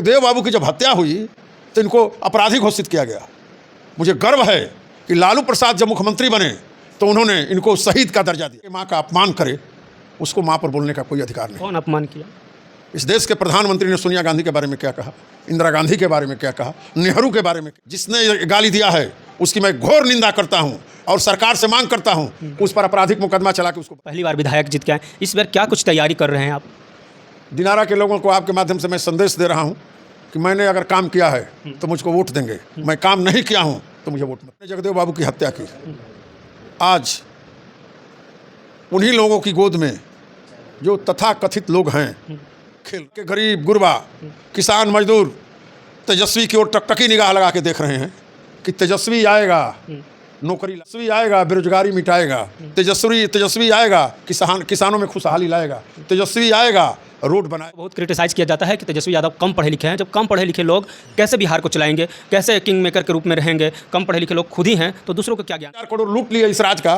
देव बाबू की जब हत्या हुई तो इनको अपराधी घोषित किया गया। मुझे गर्व है कि लालू प्रसाद जब मुख्यमंत्री बने तो उन्होंने इनको शहीद का दर्जा दिया। माँ का अपमान करे उसको माँ पर बोलने का कोई अधिकार नहीं। कौन अपमान किया? इस देश के प्रधानमंत्री ने सोनिया गांधी के बारे में क्या कहा, इंदिरा गांधी के बारे में क्या कहा, नेहरू के बारे में, जिसने गाली दिया है उसकी मैं घोर निंदा करता हूं और सरकार से मांग करता हूं कि उस पर आपराधिक मुकदमा चला के उसको। पहली बार विधायक जीत के आए, इस बार क्या कुछ तैयारी कर रहे हैं आप? दिनारा के लोगों को आपके माध्यम से मैं संदेश दे रहा हूं कि मैंने अगर काम किया है तो मुझको वोट देंगे, मैं काम नहीं किया हूं तो मुझे वोट मत। जगदेव बाबू की हत्या की, आज उन्हीं लोगों की गोद में जो तथाकथित लोग हैं, खेल के गरीब गुरबा किसान मजदूर तेजस्वी की ओर टकटकी निगाह लगा के देख रहे हैं कि तेजस्वी आएगा नौकरी, तेजस्वी आएगा बेरोजगारी मिटाएगा, तेजस्वी आएगा किसानों में खुशहाली लाएगा, तेजस्वी आएगा रोड बनाए। बहुत क्रिटिसाइज किया जाता है कि तेजस्वी यादव कम पढ़े लिखे हैं। जब कम पढ़े लिखे लोग कैसे बिहार को चलाएंगे, कैसे किंग मेकर के रूप में रहेंगे? कम पढ़े लिखे लोग खुद ही हैं तो दूसरों को क्या ज्ञान? 4 करोड़ लूट लिए इस राज का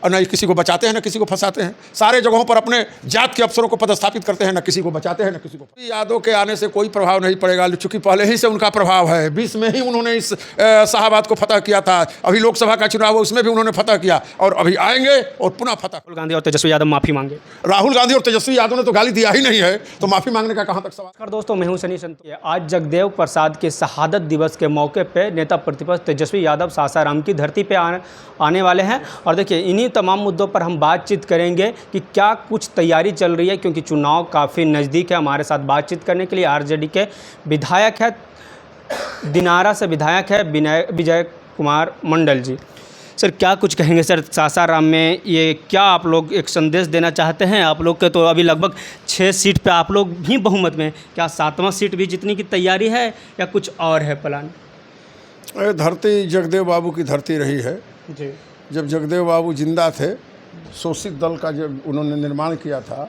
और न किसी को बचाते हैं न किसी को फंसाते हैं। सारे जगहों पर अपने जात के अफसरों को पदस्थापित करते हैं, न किसी को बचाते हैं न किसी को। यादव के आने से कोई प्रभाव नहीं पड़ेगा, चूंकि पहले ही से उनका प्रभाव है। 20 में ही उन्होंने इस शाहाबाद को फतह किया था, अभी लोकसभा का चुनाव है उसमें भी उन्होंने फतह किया और अभी आएंगे और पुनः फतह। राहुल गांधी और तेजस्वी यादव माफी मांगे। राहुल गांधी और तेजस्वी यादव ने तो गाली दिया ही नहीं है तो माफी मांगने का कहां तक सवाल। नमस्कार दोस्तों, मैं हूं सनी संतोष। आज जगदेव प्रसाद के शहादत दिवस के मौके पे नेता प्रतिपक्ष तेजस्वी यादव सासाराम की धरती पे आने वाले हैं और देखिए इन्हीं तमाम मुद्दों पर हम बातचीत करेंगे कि क्या कुछ तैयारी चल रही है, क्योंकि चुनाव काफ़ी नज़दीक है। हमारे साथ बातचीत करने के लिए आरजेडी के विधायक है, दिनारा से विधायक है विजय कुमार मंडल जी। सर क्या कुछ कहेंगे सर, सासाराम में ये क्या आप लोग एक संदेश देना चाहते हैं? आप लोग के तो अभी लगभग 6 सीट पे आप लोग भी बहुमत में, क्या 7वां सीट भी जीतने की तैयारी है या कुछ और है प्लान? धरती जगदेव बाबू की धरती रही है जी। जब जगदेव बाबू जिंदा थे, शोषित दल का जब उन्होंने निर्माण किया था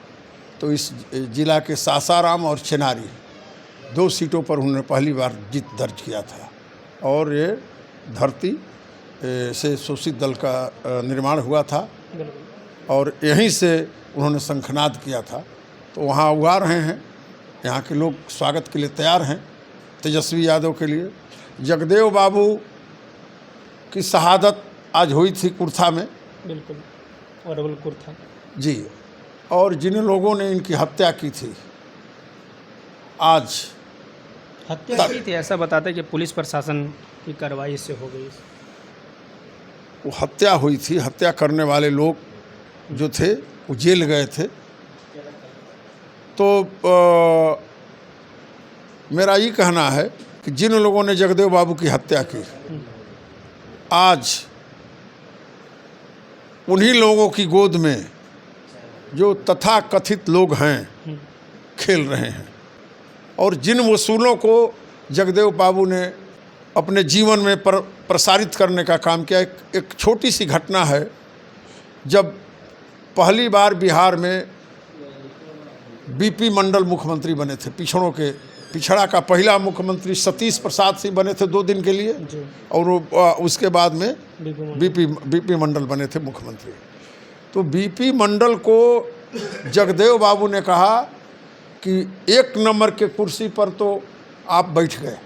तो इस जिला के सासाराम और चेनारी 2 सीटों पर उन्होंने पहली बार जीत दर्ज किया था और ये धरती से शोषित दल का निर्माण हुआ था और यहीं से उन्होंने शंखनाद किया था। तो वहाँ उगा रहे हैं, यहाँ के लोग स्वागत के लिए तैयार हैं तेजस्वी यादव के लिए। जगदेव बाबू की शहादत आज हुई थी कुर्था में, बिल्कुल, और कुर्था जी, और जिन लोगों ने इनकी हत्या की थी आज हत्या की थी, ऐसा बताते हैं कि पुलिस प्रशासन की कार्रवाई इससे हो गई। वो हत्या हुई थी, हत्या करने वाले लोग जो थे वो जेल गए थे। तो मेरा ये कहना है कि जिन लोगों ने जगदेव बाबू की हत्या की, आज उन्हीं लोगों की गोद में जो तथाकथित लोग हैं खेल रहे हैं और जिन वसूलों को जगदेव बाबू ने अपने जीवन में प्रसारित करने का काम किया। एक छोटी सी घटना है, जब पहली बार बिहार में बीपी मंडल मुख्यमंत्री बने थे, पिछड़ा का पहला मुख्यमंत्री सतीश प्रसाद सिंह बने थे 2 दिन के लिए और उसके बाद में बीपी मंडल बने थे मुख्यमंत्री। तो बीपी मंडल को जगदेव बाबू ने कहा कि 1 नंबर के कुर्सी पर तो आप बैठ गए,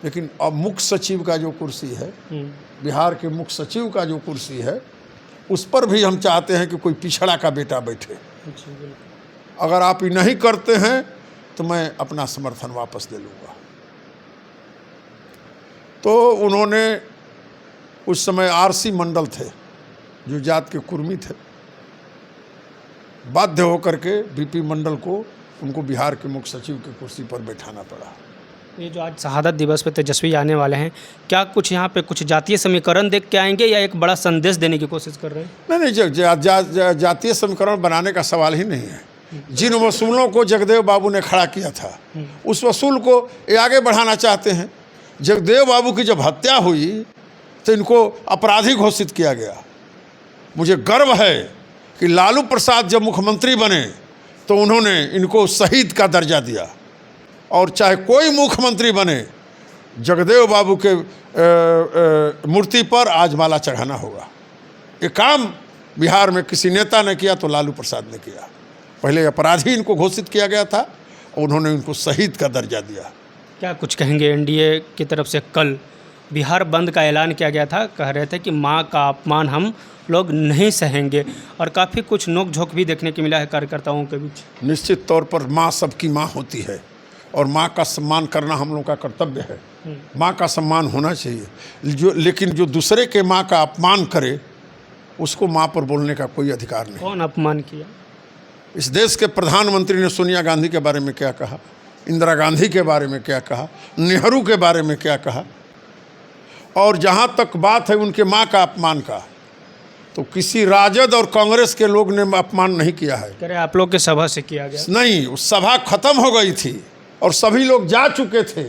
लेकिन अब मुख्य सचिव का जो कुर्सी है, बिहार के मुख्य सचिव का जो कुर्सी है, उस पर भी हम चाहते हैं कि कोई पिछड़ा का बेटा बैठे। अगर आप ये नहीं करते हैं तो मैं अपना समर्थन वापस ले लूँगा। तो उन्होंने उस समय आरसी मंडल थे जो जात के कुर्मी थे, बाध्य होकर के बीपी मंडल को उनको बिहार के मुख्य सचिव की कुर्सी पर बैठाना पड़ा। ये जो आज शहादत दिवस पे तेजस्वी आने वाले हैं, क्या कुछ यहाँ पे कुछ जातीय समीकरण देख के आएंगे या एक बड़ा संदेश देने की कोशिश कर रहे हैं? नहीं, जातीय समीकरण बनाने का सवाल ही नहीं है। जिन वसूलों को जगदेव बाबू ने खड़ा किया था उस वसूल को ये आगे बढ़ाना चाहते हैं। जगदेव बाबू की जब हत्या हुई तो इनको अपराधी घोषित किया गया। मुझे गर्व है कि लालू प्रसाद जब मुख्यमंत्री बने तो उन्होंने इनको शहीद का दर्जा दिया और चाहे कोई मुख्यमंत्री बने, जगदेव बाबू के मूर्ति पर आज माला चढ़ाना होगा। ये काम बिहार में किसी नेता ने किया तो लालू प्रसाद ने किया। पहले अपराधी इनको घोषित किया गया था उन्होंने उनको शहीद का दर्जा दिया। क्या कुछ कहेंगे? एनडीए की तरफ से कल बिहार बंद का ऐलान किया गया था, कह रहे थे कि माँ का अपमान हम लोग नहीं सहेंगे, और काफ़ी कुछ नोक-झोंक भी देखने को मिला है कार्यकर्ताओं के बीच। निश्चित तौर पर माँ सबकी माँ होती है और माँ का सम्मान करना हम लोग का कर्तव्य है। माँ का सम्मान होना चाहिए। लेकिन जो दूसरे के माँ का अपमान करे उसको माँ पर बोलने का कोई अधिकार नहीं। कौन अपमान किया? इस देश के प्रधानमंत्री ने सोनिया गांधी के बारे में क्या कहा, इंदिरा गांधी के बारे में क्या कहा, नेहरू के बारे में क्या कहा। और जहाँ तक बात है उनके माँ का अपमान का, तो किसी राजद और कांग्रेस के लोग ने अपमान नहीं किया है। कह रहे आप लोग के सभा से किया गया। नहीं, उस सभा खत्म हो गई थी और सभी लोग जा चुके थे।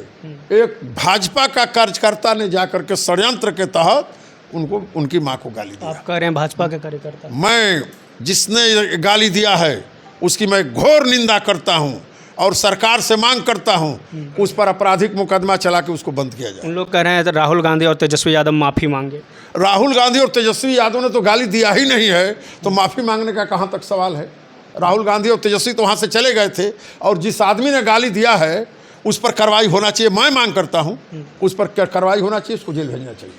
एक भाजपा का कार्यकर्ता ने जाकर के षड्यंत्र के तहत उनको, उनकी माँ को गाली दिया। आप कह रहे हैं भाजपा के कार्यकर्ता? मैं जिसने गाली दिया है उसकी मैं घोर निंदा करता हूँ और सरकार से मांग करता हूँ उस पर आपराधिक मुकदमा चला के उसको बंद किया जाए। उन लोग कह रहे हैं राहुल गांधी और तेजस्वी यादव माफ़ी मांगे। राहुल गांधी और तेजस्वी यादव ने तो गाली दिया ही नहीं है, तो माफ़ी मांगने का कहाँ तक सवाल है। राहुल गांधी और तेजस्वी तो वहाँ से चले गए थे, और जिस आदमी ने गाली दिया है उस पर कार्रवाई होना चाहिए। मैं मांग करता हूँ उस पर कार्रवाई होना चाहिए, उसको जेल भेजना चाहिए।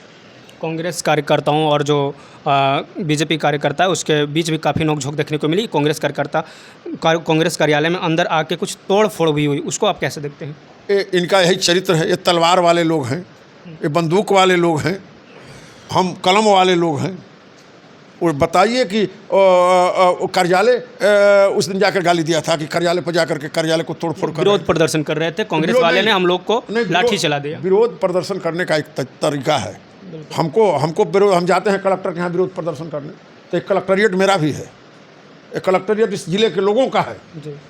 कांग्रेस कार्यकर्ताओं और जो बीजेपी कार्यकर्ता है उसके बीच भी काफ़ी नोकझोंक देखने को मिली। कांग्रेस कार्यकर्ता कांग्रेस कार्यालय में अंदर आके कुछ तोड़ फोड़ भी हुई, उसको आप कैसे देखते हैं? इनका यही चरित्र है। ये तलवार वाले लोग हैं, ये बंदूक वाले लोग हैं, हम कलम वाले लोग हैं। और बताइए कि कार्यालय उस दिन जाकर गाली दिया था कि कार्यालय पर जाकर के कार्यालय को तोड़ फोड़ कर विरोध प्रदर्शन कर रहे थे कांग्रेस वाले ने, हम लोग को लाठी चला दिया। विरोध प्रदर्शन करने का एक तरीका है। हमको विरोध, हम जाते हैं कलेक्टर के यहाँ विरोध प्रदर्शन करने, तो एक कलेक्ट्रेट मेरा भी है। एक कलेक्ट्रेट इस जिले के लोगों का है,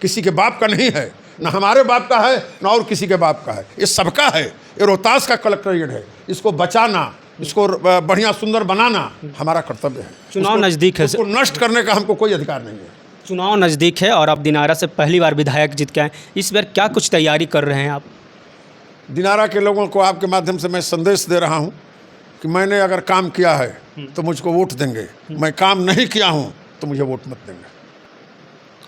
किसी के बाप का नहीं है, ना हमारे बाप का है ना और किसी के बाप का है, ये सबका है। ये रोहतास का कलेक्ट्रेट है, इसको बचाना, इसको बढ़िया सुंदर बनाना हमारा कर्तव्य है। चुनाव नज़दीक है, उसको नष्ट करने का हमको कोई अधिकार नहीं है। चुनाव नज़दीक है और आप दिनारा से पहली बार विधायक जीत के आए, इस बार क्या कुछ तैयारी कर रहे हैं आप? दिनारा के लोगों को आपके माध्यम से मैं संदेश दे रहा हूँ कि मैंने अगर काम किया है तो मुझको वोट देंगे, मैं काम नहीं किया हूँ तो मुझे वोट मत देंगे।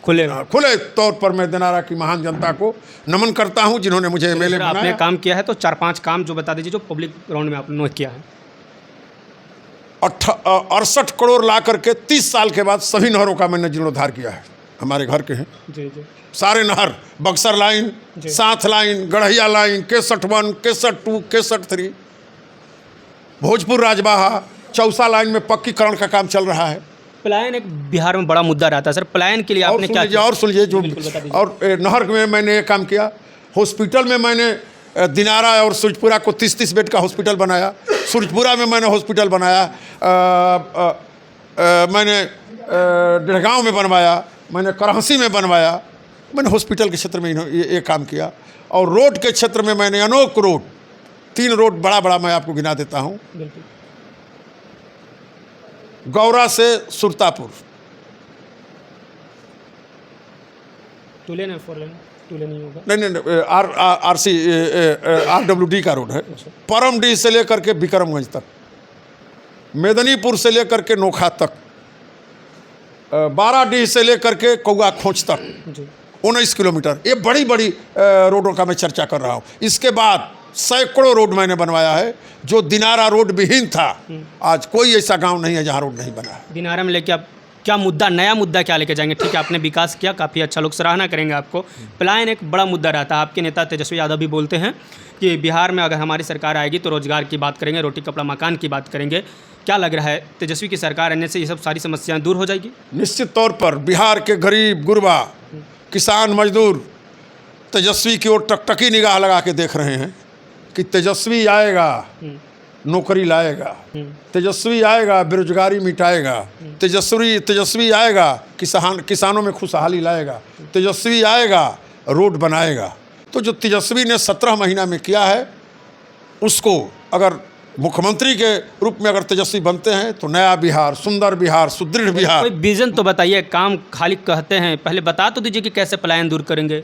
खुले तौर पर मैं दिनारा की महान जनता को नमन करता हूँ जिन्होंने मुझे एमएलए बनाया। आपने काम किया है तो 4-5 काम जो बता दीजिए जो पब्लिक ग्राउंड में आपने किया है। 68 करोड़ ला करके 30 साल के बाद सभी नहरों का मैंने जीर्णोद्धार किया है। हमारे घर के हैं जी जी, सारे नहर, बक्सर लाइन, 7 लाइन, गढ़िया लाइन, 61, 61-2, 61-3, भोजपुर राजबाहा, चौसा लाइन में पक्कीकरण का काम चल रहा है। पलायन एक बिहार में बड़ा मुद्दा रहता है सर, पलायन के लिए आपने क्या किया? और सुन लीजिए जो, और नहर में मैंने ये काम किया। हॉस्पिटल में मैंने दिनारा और सूरजपुरा को 30-30 बेड का हॉस्पिटल बनाया। सूरजपुरा में मैंने हॉस्पिटल बनाया, मैंने डेढ़गांव में बनवाया, मैंने कराची में बनवाया। मैंने हॉस्पिटल के क्षेत्र में ये काम किया। और रोड के क्षेत्र में मैंने अनोख रोड, 3 रोड बड़ा बड़ा मैं आपको गिना देता हूँ। गौरा से सुरतापुर, 2 लेन है, 4 लेन, 2 लेन ही होगा। नहीं, RWD का रोड है। परमडीह से लेकर के विक्रमगंज तक, मेदनीपुर से लेकर के नोखा तक, 12डीह से लेकर के कौआ खोच तक 19 किलोमीटर। ये बड़ी बड़ी रोडों का मैं चर्चा कर रहा हूँ। इसके बाद सैकड़ों रोड मैंने बनवाया है जो दिनारा रोड विहीन था। आज कोई ऐसा गांव नहीं है जहां रोड नहीं बना है। दिनारा में लेके आप क्या मुद्दा, नया मुद्दा क्या लेके जाएंगे? ठीक है, आपने विकास किया, काफ़ी अच्छा, लोग सराहना करेंगे आपको। पलायन एक बड़ा मुद्दा रहता है। आपके नेता तेजस्वी यादव भी बोलते हैं कि बिहार में अगर हमारी सरकार आएगी तो रोजगार की बात करेंगे, रोटी कपड़ा मकान की बात करेंगे। क्या लग रहा है, तेजस्वी की सरकार आने से ये सब सारी समस्याएं दूर हो जाएगी? निश्चित तौर पर बिहार के गरीब गुरबा, किसान, मजदूर तेजस्वी की ओर टकटकी निगाह लगा के देख रहे हैं कि तेजस्वी आएगा, नौकरी लाएगा, तेजस्वी आएगा, बेरोजगारी मिटाएगा, तेजस्वी आएगा, किसानों में खुशहाली लाएगा, तेजस्वी आएगा, रोड बनाएगा। तो जो तेजस्वी ने 17 महीना में किया है उसको अगर मुख्यमंत्री के रूप में अगर तेजस्वी बनते हैं तो नया बिहार, सुंदर बिहार, सुदृढ़ बिहार। कोई विजन तो बताइए, काम खाली कहते हैं, पहले बता तो दीजिए कि कैसे पलायन दूर करेंगे।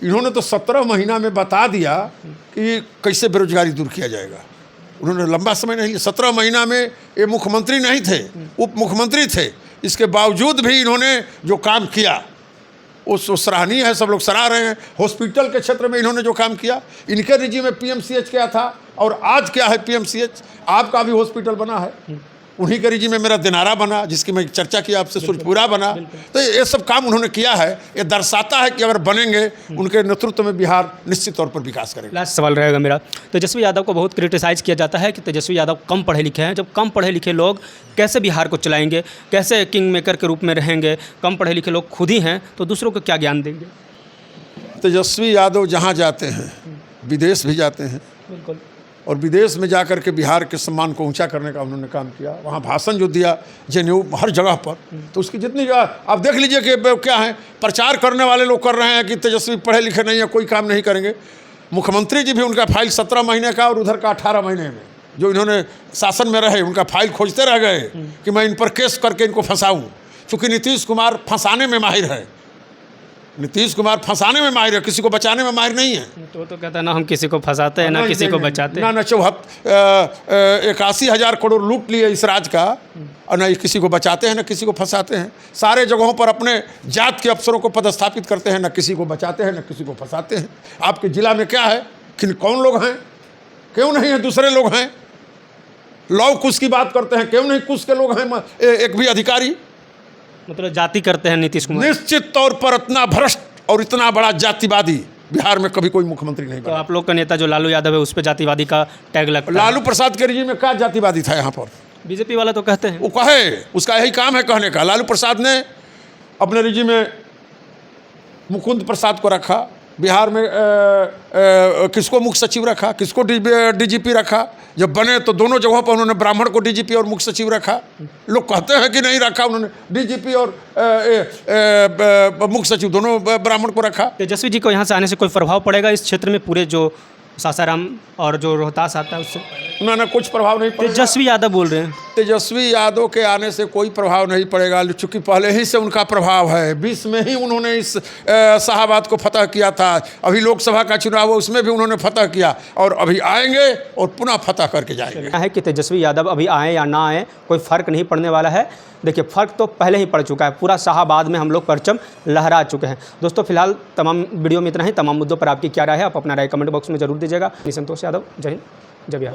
इन्होंने तो 17 महीना में बता दिया कि कैसे बेरोजगारी दूर किया जाएगा। उन्होंने लंबा समय नहीं लिया। 17 महीना में ये मुख्यमंत्री नहीं थे, उप मुख्यमंत्री थे। इसके बावजूद भी इन्होंने जो काम किया वो सराहनीय है, सब लोग सराह रहे हैं। हॉस्पिटल के क्षेत्र में इन्होंने जो काम किया, इनके रिजी में पीएमसीएच क्या था और आज क्या है पीएमसीएच, आपका भी हॉस्पिटल बना है, उन्हीं के रिजी में मेरा दिनारा बना, जिसकी मैं चर्चा की आपसे, सुरजपुरा बना। तो ये सब काम उन्होंने किया है। ये दर्शाता है कि अगर बनेंगे उनके नेतृत्व में बिहार निश्चित तौर पर विकास करेगा। लास्ट सवाल रहेगा मेरा, तेजस्वी यादव को बहुत क्रिटिसाइज़ किया जाता है कि तेजस्वी यादव कम पढ़े लिखे हैं। जब कम पढ़े लिखे लोग कैसे बिहार को चलाएंगे, कैसे किंग मेकर के रूप में रहेंगे? कम पढ़े लिखे लोग खुद ही हैं, तो दूसरों को क्या ज्ञान देंगे? तेजस्वी यादव जहाँ जाते हैं, विदेश भी जाते हैं, बिल्कुल, और विदेश में जाकर के बिहार के सम्मान को ऊंचा करने का उन्होंने काम किया। वहाँ भाषण जो दिया जेएनयू हर जगह पर, तो उसकी जितनी आप देख लीजिए कि क्या है, प्रचार करने वाले लोग कर रहे हैं कि तेजस्वी पढ़े लिखे नहीं है, कोई काम नहीं करेंगे। मुख्यमंत्री जी भी, उनका फाइल 17 महीने का और उधर का 18 महीने में जो इन्होंने शासन में रहे, उनका फाइल खोजते रह गए कि मैं इन पर केस करके इनको फंसाऊँ। चूँकि नीतीश कुमार फंसाने में माहिर है, नीतीश कुमार फंसाने में माहिर है, किसी को बचाने में माहिर नहीं है। तो कहता है ना हम किसी को फंसाते हैं ना किसी को बचाते हैं। ना 81,000 करोड़ लूट लिए इस राज का, और ना किसी को बचाते हैं ना किसी को फंसाते हैं। सारे जगहों पर अपने जात के अफसरों को पदस्थापित करते हैं, ना किसी को बचाते हैं ना किसी को फंसाते हैं। आपके जिला में क्या है कि कौन लोग हैं, क्यों नहीं है दूसरे लोग हैं। लौ कुश की बात करते हैं, क्यों नहीं कुश के लोग हैं एक भी अधिकारी। मतलब जाति करते हैं नीतीश कुमार। निश्चित तौर पर इतना भ्रष्ट और इतना बड़ा जातिवादी बिहार में कभी कोई मुख्यमंत्री नहीं तो बना। आप लोग का नेता जो लालू यादव है उस पर जातिवादी का टैग लगता है। लालू प्रसाद के रिजीम में क्या जातिवादी था यहाँ पर? बीजेपी वाला तो कहते हैं, वो कहे, उसका यही काम है कहने का। लालू प्रसाद ने अपने रिजीम में मुकुंद प्रसाद को रखा, बिहार में किसको मुख्य सचिव रखा, किसको डीजीपी रखा। जब बने तो दोनों जगहों पर उन्होंने ब्राह्मण को डीजीपी और मुख्य सचिव रखा। लोग कहते हैं कि नहीं रखा, उन्होंने डीजीपी और मुख्य सचिव दोनों ब्राह्मण को रखा। तेजस्वी जी को यहाँ से आने से कोई प्रभाव पड़ेगा इस क्षेत्र में, पूरे जो सासाराम और जो रोहतास आता है उससे? ना कुछ प्रभाव नहीं पड़ेगा। तेजस्वी यादव बोल रहे हैं। तेजस्वी यादव के आने से कोई प्रभाव नहीं पड़ेगा, चूँकि पहले ही से उनका प्रभाव है। 20 में ही उन्होंने इस शाहाबाद को फतह किया था। अभी लोकसभा का चुनाव है, उसमें भी उन्होंने फतह किया, और अभी आएंगे और पुनः फतह करके जाएंगे। है कि तेजस्वी यादव अभी आए या ना आए कोई फ़र्क नहीं पड़ने वाला है। देखिए, फ़र्क तो पहले ही पड़ चुका है, पूरा शाहाबाद में हम लोग परचम लहरा चुके हैं। दोस्तों, फिलहाल तमाम वीडियो में इतना ही। तमाम मुद्दों पर आपकी क्या राय है, आप अपना राय कमेंट बॉक्स में जरूर दीजिएगा। संतोष यादव, जय हिंद, जय बिहार।